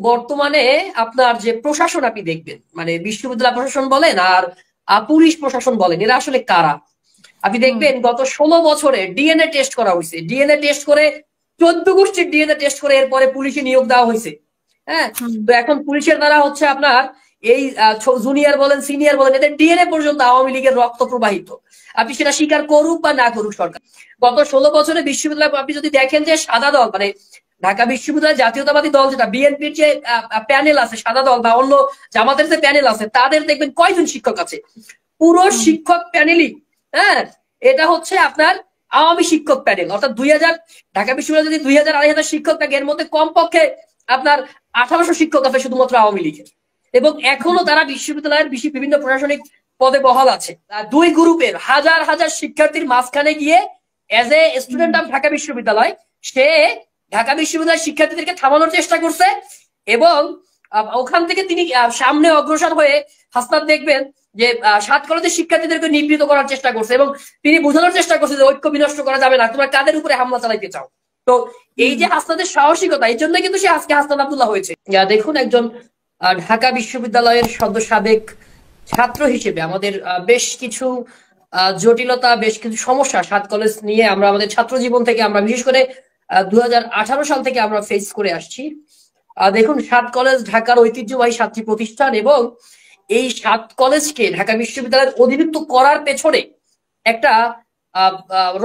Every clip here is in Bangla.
বর্তমানে আপনার যে প্রশাসন আপনি দেখবেন, মানে বিশ্ববিদ্যালয় প্রশাসন বলেন আর পুলিশ প্রশাসন বলেন, এরা আসলে কারা? আপনি দেখবেন গত 16 বছরে ডিএনএ টেস্ট করা হয়েছে, ডিএনএ টেস্ট করে 14 গোষ্ঠীর ডিএনএ টেস্ট করে এরপরে পুলিশে নিয়োগ দেওয়া হয়েছে। হ্যাঁ, তো এখন পুলিশের দ্বারা হচ্ছে আপনার এই জুনিয়র বলেন সিনিয়র বলেন এদের ডিএনএ পর্যন্ত আওয়ামী লীগের রক্ত প্রবাহিত। আপনি সেটা স্বীকার করুক বা না করুক সরকার, গত 16 বছরে বিশ্ববিদ্যালয় আপনি যদি দেখেন যে সাদা দল মানে ঢাকা বিশ্ববিদ্যালয় জাতীয়তাবাদী দল যেটা বিএনপির যে প্যানেল আছে সাদা দল বা অন্য জামাতের যে প্যানেল আছে তাদের দেখবেন কয়জন শিক্ষক আছে? পুরো শিক্ষক প্যানেলই, হ্যাঁ, এটা হচ্ছে আপনার আওয়ামী শিক্ষক প্যানেল। অর্থাৎ 2000 ঢাকা বিশ্ববিদ্যালয় যদি 2000-2500 শিক্ষক থাকে এর মধ্যে কমপক্ষে আপনার 1800 শিক্ষক আছে শুধুমাত্র আওয়ামী লীগের। এবং এখনো তারা বিশ্ববিদ্যালয়ের বিভিন্ন প্রশাসনিক পদে বহাল আছে। দুই গ্রুপের হাজার হাজার শিক্ষার্থীর মাঝখানে গিয়ে as a student of Dhaka বিশ্ববিদ্যালয় সে ঢাকা বিশ্ববিদ্যালয়ের শিক্ষার্থীদেরকে থামানোর চেষ্টা করছে এবং ওখান থেকে তিনি সামনে অগ্রসর হয়ে হাসনাত দেখবেন যে 7 কলেজের শিক্ষার্থীদেরকে নিবৃত করার চেষ্টা করছে এবং তিনি বোঝানোর চেষ্টা করছে যে ঐক্য বিনষ্ট করা যাবে না, তোমরা কাদের উপরে হামলা চালাইতে চাও। তো এই যে হাসনাতের সাহসিকতা, এই জন্য কিন্তু সে আজকে হাসনাত আব্দুল্লাহ হয়েছে। দেখুন, একজন ঢাকা বিশ্ববিদ্যালয়ের সাবেক ছাত্র হিসেবে আমাদের বেশ কিছু জটিলতা, বেশ কিছু সমস্যা 7 কলেজ নিয়ে আমরা আমাদের ছাত্র জীবন থেকে আমরা বিশেষ করে 2018 সাল থেকে আমরা ফেস করে আসছি। দেখুন, 7 কলেজ ঢাকার ঐতিহ্যবাহী 7টি প্রতিষ্ঠান এবং এই 7 কলেজকে ঢাকা বিশ্ববিদ্যালয়ের অধিভুক্ত করার পেছনে একটা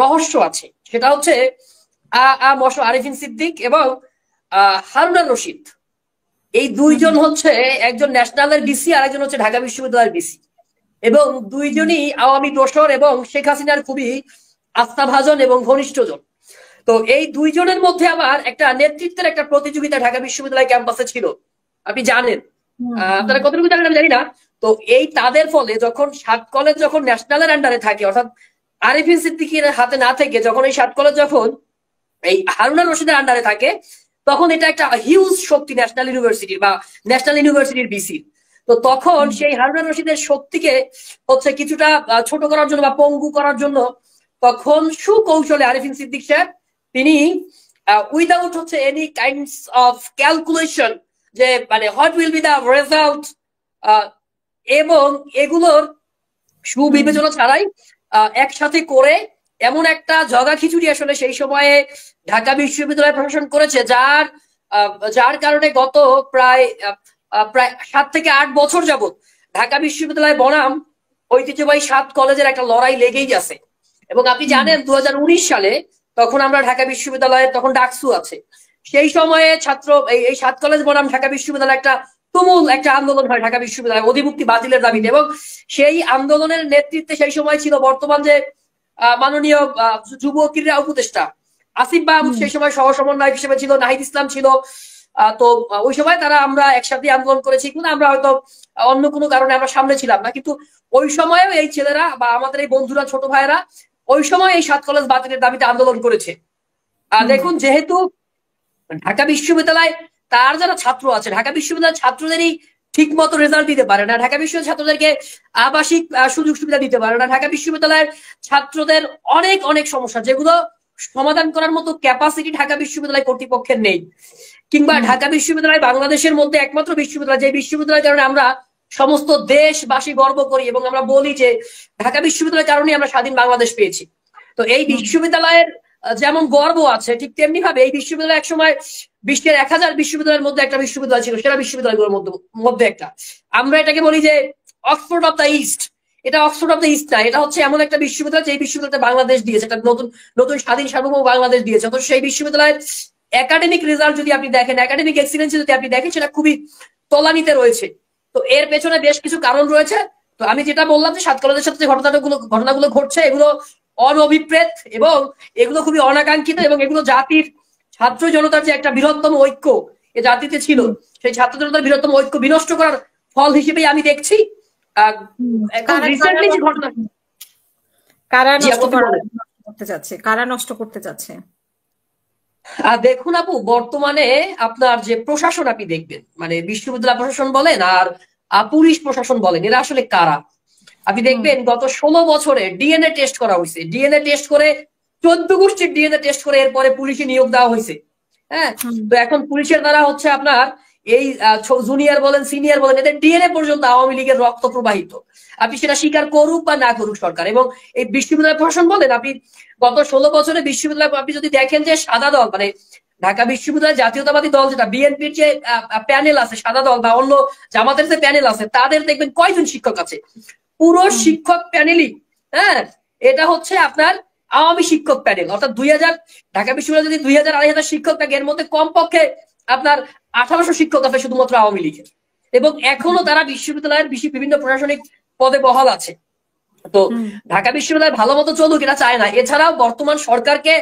রহস্য আছে। সেটা হচ্ছে আরিফিন সিদ্দিক এবং হারুনার রশিদ, এই দুইজন হচ্ছে একজন ন্যাশনালের ডিসি আর একজন হচ্ছে ঢাকা বিশ্ববিদ্যালয়ের ডিসি এবং দুইজনই আওয়ামী দোসর এবং শেখ হাসিনার খুবই আস্থাভাজন এবং ঘনিষ্ঠজন। তো এই দুইজনের মধ্যে আবার একটা নেতৃত্বের একটা প্রতিযোগিতা ঢাকা বিশ্ববিদ্যালয় ক্যাম্পাসে ছিল, আপনি জানেন। আপনারা কতটুকু জানেন আমি জানি না। তো এই তাদের ফলে যখন 7 কলেজ যখন ন্যাশনালের আন্ডারে থাকে, অর্থাৎ আরিফিন সিদ্দিকীর হাতে না থেকে যখন এই 7 কলেজ যখন এই হারুনার রশিদের আন্ডারে থাকে, তখন এটা একটা হিউজ শক্তি ন্যাশনাল ইউনিভার্সিটির বা ন্যাশনাল ইউনিভার্সিটির বিসি। তো তখন সেই হারুনার রশিদের শক্তিকে হচ্ছে কিছুটা ছোট করার জন্য বা পঙ্গু করার জন্য তখন সুকৌশলে আরিফিন সিদ্দিক সাহেব তিনি উইদাউট হচ্ছে এনি কাইন্ডস অফ ক্যালকুলেশন যে মানে what will be the result এবং এগুলোর সুবিবেচনা ছাড়াই একসাথে করে এমন একটা জগা খিচুড়ি আসলে সেই সময়ে ঢাকা বিশ্ববিদ্যালয় প্রশাসন করেছে, যার কারণে গত প্রায় 7 থেকে 8 বছর যাবত ঢাকা বিশ্ববিদ্যালয় বনাম ঐতিহ্যবাহী 7 কলেজের একটা লড়াই লেগেই আছে। এবং আপনি জানেন 2019 সালে তখন আমরা ঢাকা বিশ্ববিদ্যালয়ের তখন ডাকসু আছে, সেই সময়ে ছাত্র এই 7 কলেজ বনাম ঢাকা বিশ্ববিদ্যালয় একটা তুমুল একটা আন্দোলন হয় ঢাকা বিশ্ববিদ্যালয় অধিভুক্তি বাতিলের দাবিতে। এবং সেই আন্দোলনের নেতৃত্বে সেই সময় ছিল বর্তমান যে মাননীয় যুব ক্রীড়া উপদেষ্টা আসিফ মাহমুদ, সেই সময় সহ সমন্বয়ক হিসেবে ছিল নাহিদ ইসলাম ছিল। তো ওই সময় তারা আমরা একসাথে আন্দোলন করেছি, কিন্তু আমরা হয়তো অন্য কোনো কারণে আমরা সামনে ছিলাম না, কিন্তু ওই সময়ও এই ছেলেরা বা আমাদের এই বন্ধুরা ছোট ভাইয়েরা ওই সময় এই 7 কলেজ বাতিলের দাবিতে আন্দোলন করেছে। দেখুন, যেহেতু ঢাকা বিশ্ববিদ্যালয় তার যারা ছাত্র আছে, ঢাকা বিশ্ববিদ্যালয়ের ছাত্রদেরই ঠিক মতো রেজাল্ট দিতে পারে না, ঢাকা বিশ্ববিদ্যালয়ের ছাত্রদেরকে আবাসিক সুযোগ সুবিধা দিতে পারে না, ঢাকা বিশ্ববিদ্যালয়ের ছাত্রদের অনেক অনেক সমস্যা যেগুলো সমাধান করার মতো ক্যাপাসিটি ঢাকা বিশ্ববিদ্যালয় কর্তৃপক্ষের নেই। কিংবা ঢাকা বিশ্ববিদ্যালয় বাংলাদেশের মধ্যে একমাত্র বিশ্ববিদ্যালয় যে বিশ্ববিদ্যালয়ের কারণে আমরা সমস্ত দেশবাসী গর্ব করি এবং আমরা বলি যে ঢাকা বিশ্ববিদ্যালয়ের কারণে আমরা স্বাধীন বাংলাদেশ পেয়েছি। তো এই বিশ্ববিদ্যালয়ের যেমন গর্ব আছে ঠিক তেমনি ভাবে এই বিশ্ববিদ্যালয় একসময় বিশ্বের 1000 বিশ্ববিদ্যালয়ের মধ্যে একটা বিশ্ববিদ্যালয় ছিল, সেরা বিশ্ববিদ্যালয়গুলোর মধ্যে একটা। আমরা এটাকে বলি যে অক্সফোর্ড অফ দ্য ইস্ট। এটা অক্সফোর্ড অফ দ্য ইস্ট না, এটা হচ্ছে এমন একটা বিশ্ববিদ্যালয় যে বিশ্ববিদ্যালয়টা বাংলাদেশ দিয়েছে, একটা নতুন স্বাধীন সার্বভৌম বাংলাদেশ দিয়েছে। তো সেই বিশ্ববিদ্যালয়ের একাডেমিক রেজাল্ট যদি আপনি দেখেন, একাডেমিক এক্সিলেন্স যদি আপনি দেখেন, সেটা খুবই তলানিতে রয়েছে। তো এর পেছনে বেশ কিছু কারণ রয়েছে। তো আমি যেটা বললাম যে 7 কলেজের সাথে যে ঘটনাগুলো ঘটছে এগুলো অনভিপ্রেত এবং এগুলো খুবই অনাকাঙ্ক্ষিত এবং এগুলো জাতির ছাত্র জনতার যে একটা বৃহত্তম ঐক্য এ জাতিতে ছিল, সেই ছাত্র জনতার বৃহত্তম ঐক্য বিনষ্ট করার ফল হিসেবেই আমি দেখছি। রিসেন্টলি যে ঘটনা, কারা নষ্ট করতে চাচ্ছে? দেখুন আপু, বর্তমানে আপনার যে প্রশাসন আপনি দেখবেন, মানে বিশ্ববিদ্যালয় প্রশাসন বলেন আর পুলিশ প্রশাসন বলেন, এরা আসলে কারা? আপনি দেখবেন গত 16 বছরে ডিএনএ টেস্ট করা হয়েছে, ডিএনএ টেস্ট করে 14 গোষ্ঠীর ডিএনএ টেস্ট করে এরপরে পুলিশে নিয়োগ দেওয়া হয়েছে। হ্যাঁ, তো এখন পুলিশের দ্বারা হচ্ছে আপনার এই জুনিয়র বলেন সিনিয়র বলেন এদের ডিএনএ পর্যন্ত আওয়ামী লীগের রক্ত প্রবাহিত। আপনি সেটা স্বীকার করুক বা না করুক সরকার। এবং এই বিশ্ববিদ্যালয় প্রশাসন বলেন, আপনি গত 16 বছরে বিশ্ববিদ্যালয় আপনি যদি দেখেন যে সাদা দল মানে ঢাকা বিশ্ববিদ্যালয় জাতীয়তাবাদী দল যেটা বিএনপির যে প্যানেল আছে সাদা দল বা অন্য জামাতের যে প্যানেল আছে তাদের দেখবেন কয়জন শিক্ষক আছে? পুরো শিক্ষক প্যানেলই, হ্যাঁ, এটা হচ্ছে আপনার আওয়ামী শিক্ষক প্যানেল। অর্থাৎ 2000 ঢাকা বিশ্ববিদ্যালয় যদি 2000-2500 শিক্ষক থাকে এর মধ্যে কমপক্ষে আপনার 1800 শিক্ষক আছে শুধুমাত্র আওয়ামী লীগের। এবং এখনো তারা বিশ্ববিদ্যালয়ের বিভিন্ন প্রশাসনিক পদে বহাল আছে। তো ঢাকা বিশ্ববিদ্যালয় ভালো মতো চলুক এটা চায় না। এছাড়াও বর্তমান সরকারকে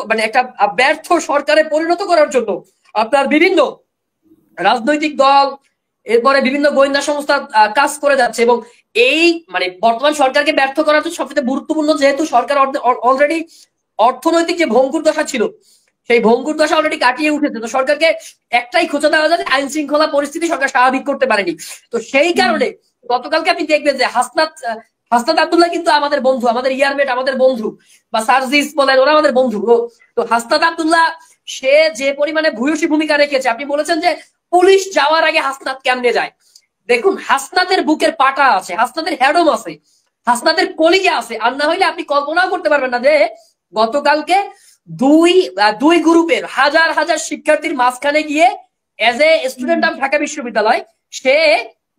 মানে একটা ব্যর্থ সরকারে পরিণত করার জন্য আপনার বিভিন্ন রাজনৈতিক দল এরপরে বিভিন্ন গোয়েন্দা সংস্থা কাজ করে যাচ্ছে। এবং এই মানে বর্তমান সরকারকে ব্যর্থ করার জন্য সবচেয়ে গুরুত্বপূর্ণ, যেহেতু সরকার অলরেডি অর্থনৈতিক যে ভঙ্গুর দশা ছিল সেই ভঙ্গুর দশা অলরেডি কাটিয়ে উঠেছে, তো সরকারকে একটাই খোঁচা দেওয়া যায়, আইন শৃঙ্খলা পরিস্থিতি সরকার স্বাভাবিক করতে পারেনি। তো সেই কারণে গতকালকে আপনি দেখবেন যে হাসনাত আব্দুল্লাহ কিন্তু আমাদের বন্ধু, আমাদের ইয়ারমেট, আমাদের বন্ধু, বা সার্জিস বলেন ওরা আমাদের বন্ধু। তো হাসনাত আব্দুল্লাহ সে যে পরিমাণে ভূয়সী ভূমিকা রেখেছে, আপনি বলেছেন যে পুলিশ যাওয়ার আগে হাসনাত কেমনে যায়। দেখুন হাসনাতের বুকের পাটা আছে, হাসনাতের হ্যাডম আছে, হাসনাতের কলিজা আছে। আর না হইলে আপনি কল্পনাও করতে পারবেন না যে গতকালকে দুই গ্রুপের হাজার হাজার শিক্ষার্থীর মাঝখানে গিয়ে as a student of Dhaka বিশ্ববিদ্যালয় সে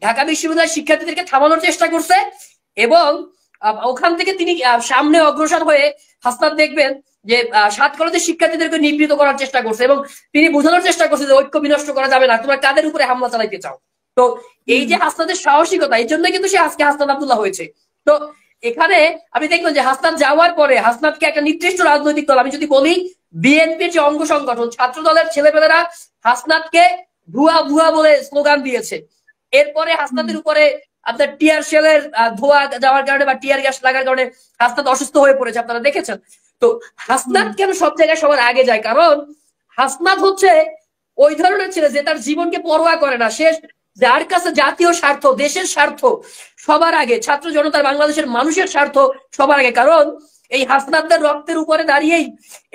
ঢাকা বিশ্ববিদ্যালয়ের শিক্ষার্থীদেরকে থামানোর চেষ্টা করছে। এবং ওখান থেকে তিনি সামনে অগ্রসর হয়ে হাসনাত দেখবেন যে 7 কলেজের শিক্ষার্থীদেরকে নিবৃত করার চেষ্টা করছে এবং তিনি বোঝানোর চেষ্টা করছে যে ঐক্য বিনষ্ট করা যাবে না, তোমরা কাদের উপরে হামলা চালাইতে চাও। তো এই যে হাসনাতের সাহসিকতা, এই জন্য কিন্তু সে আজকে হাসনাত আব্দুল্লাহ হয়েছে। তো এখানে আপনি দেখবেন যে হাসনাত যাওয়ার পরে হাসনাতকে একটা নির্দিষ্ট রাজনৈতিক দল, আমি যদি বলি বিএনপির যে অঙ্গ সংগঠন ছাত্র দলের ছেলেপেলেরা হাসনাতকে ভুয়া ভুয়া বলে স্লোগান দিয়েছে। এরপরে হাসনাতের উপরে আপনার টিয়ার শেলের ধোয়া যাওয়ার কারণে বা টিয়ার গ্যাস লাগার কারণে হাসনাত অসুস্থ হয়ে পড়েছে, আপনারা দেখেছেন। তো হাসনাত কেন সব জায়গায় সবার আগে যায়? কারণ হাসনাত হচ্ছে ওই ধরনের ছেলে যে তার জীবনকে পরোয়া করে না, সে যার কাছে জাতীয় স্বার্থ, দেশের স্বার্থ সবার আগে, ছাত্র জনতার বাংলাদেশের মানুষের স্বার্থ সবার আগে। কারণ এই হাসনাতদের রক্তের উপরে দাঁড়িয়েই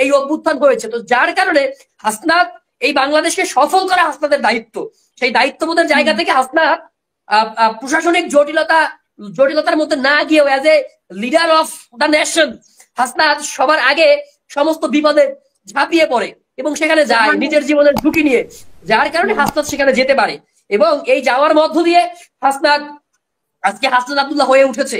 এই অভ্যুত্থান হয়েছে। তো যার কারণে হাসনাত এই বাংলাদেশকে সফল করা হাসনাতের দায়িত্ব। সেই দায়িত্ববোধের জায়গা থেকে হাসনাত প্রশাসনিক জটিলতার মধ্যে না গিয়েও as a leader of the nation Hasnat সবার আগে সমস্ত বিপদে ঝাঁপিয়ে পড়ে এবং সেখানে যায় নিজের জীবনের ঝুঁকি নিয়ে, যার কারণে হাসনাত সেখানে যেতে পারে। এবং এই যাওয়ার মধ্য দিয়ে হাসনাত আজকে হাসনাত আব্দুল্লাহ হয়ে উঠেছে।